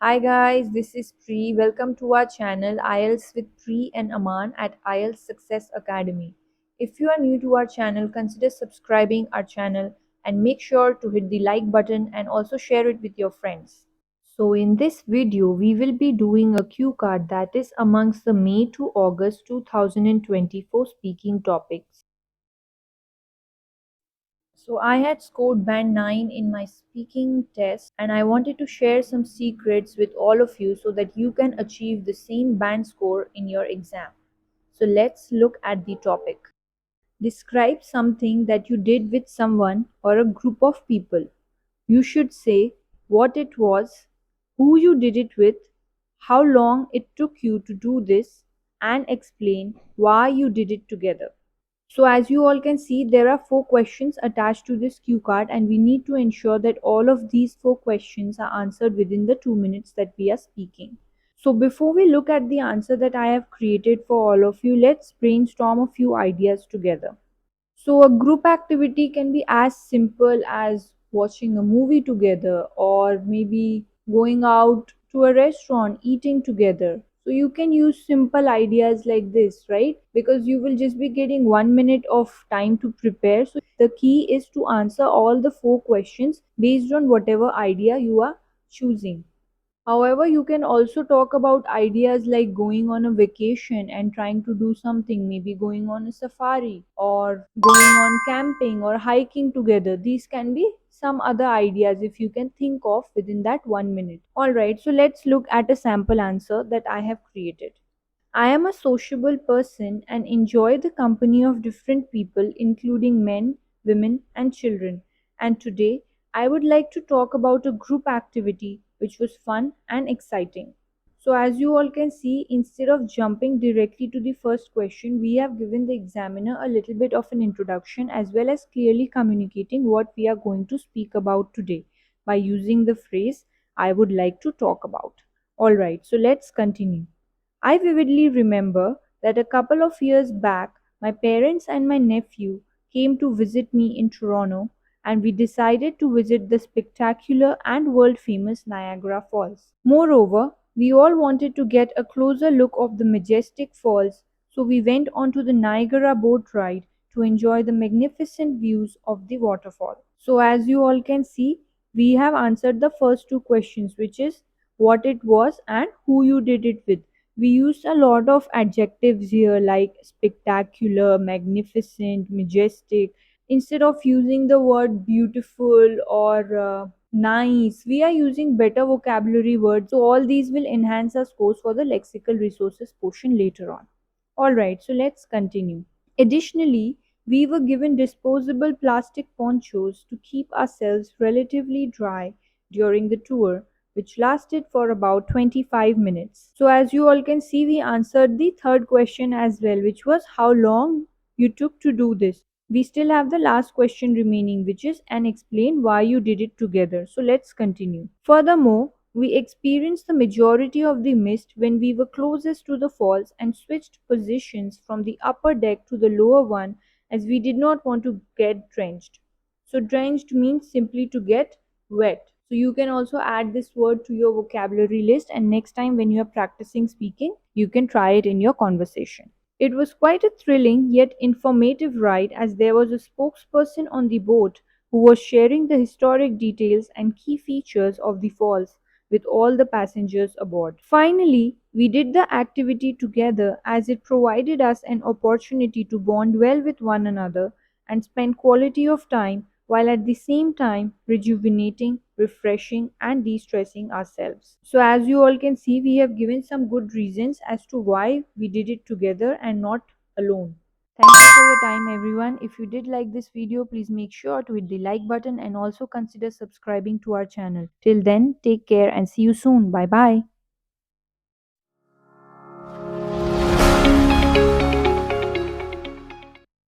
Hi guys, this is Pri. Welcome to our channel IELTS with Pri and Aman at IELTS Success Academy. If you are new to our channel, consider subscribing our channel and make sure to hit the like button and also share it with your friends. So in this video, we will be doing a cue card that is amongst the May to August 2024 speaking topics. So I had scored band 9 in my speaking test and I wanted to share some secrets with all of you so that you can achieve the same band score in your exam. So let's look at the topic. Describe something that you did with someone or a group of people. You should say what it was, who you did it with, how long it took you to do this, and explain why you did it together. So as you all can see, there are 4 questions attached to this cue card and we need to ensure that all of these 4 questions are answered within the 2 minutes that we are speaking. So before we look at the answer that I have created for all of you, let's brainstorm a few ideas together. So, a group activity can be as simple as watching a movie together or maybe going out to a restaurant, eating together. So, you can use simple ideas like this, right? Because you will just be getting 1 minute of time to prepare. So, the key is to answer all the 4 questions based on whatever idea you are choosing. However, you can also talk about ideas like going on a vacation and trying to do something, maybe going on a safari or going on camping or hiking together. These can be some other ideas if you can think of within that 1 minute. Alright, so let's look at a sample answer that I have created. I am a sociable person and enjoy the company of different people, including men, women, and children. And today, I would like to talk about a group activity which was fun and exciting. So, as you all can see, instead of jumping directly to the first question, we have given the examiner a little bit of an introduction as well as clearly communicating what we are going to speak about today by using the phrase, I would like to talk about. Alright, so let's continue. I vividly remember that a couple of years back, my parents and my nephew came to visit me in Toronto, and we decided to visit the spectacular and world famous Niagara Falls. Moreover, we all wanted to get a closer look of the majestic falls, so we went onto the Niagara boat ride to enjoy the magnificent views of the waterfall. So, as you all can see, we have answered the first 2 questions, which is what it was and who you did it with. We used a lot of adjectives here like spectacular, magnificent, majestic. Instead of using the word beautiful or nice, we are using better vocabulary words. So, all these will enhance our scores for the lexical resources portion later on. Alright, so let's continue. Additionally, we were given disposable plastic ponchos to keep ourselves relatively dry during the tour, which lasted for about 25 minutes. So, as you all can see, we answered the third question as well, which was how long you took to do this. We still have the last question remaining, which is and explain why you did it together. So, let's continue. Furthermore, we experienced the majority of the mist when we were closest to the falls and switched positions from the upper deck to the lower one as we did not want to get drenched. So, drenched means simply to get wet. So, you can also add this word to your vocabulary list, and next time when you are practicing speaking, you can try it in your conversation. It was quite a thrilling yet informative ride as there was a spokesperson on the boat who was sharing the historic details and key features of the falls with all the passengers aboard. Finally, we did the activity together as it provided us an opportunity to bond well with one another and spend quality of time while at the same time rejuvenating, refreshing, and de stressing ourselves. So, as you all can see, we have given some good reasons as to why we did it together and not alone. Thank you for your time, everyone. If you did like this video, please make sure to hit the like button and also consider subscribing to our channel. Till then, take care and see you soon. Bye bye.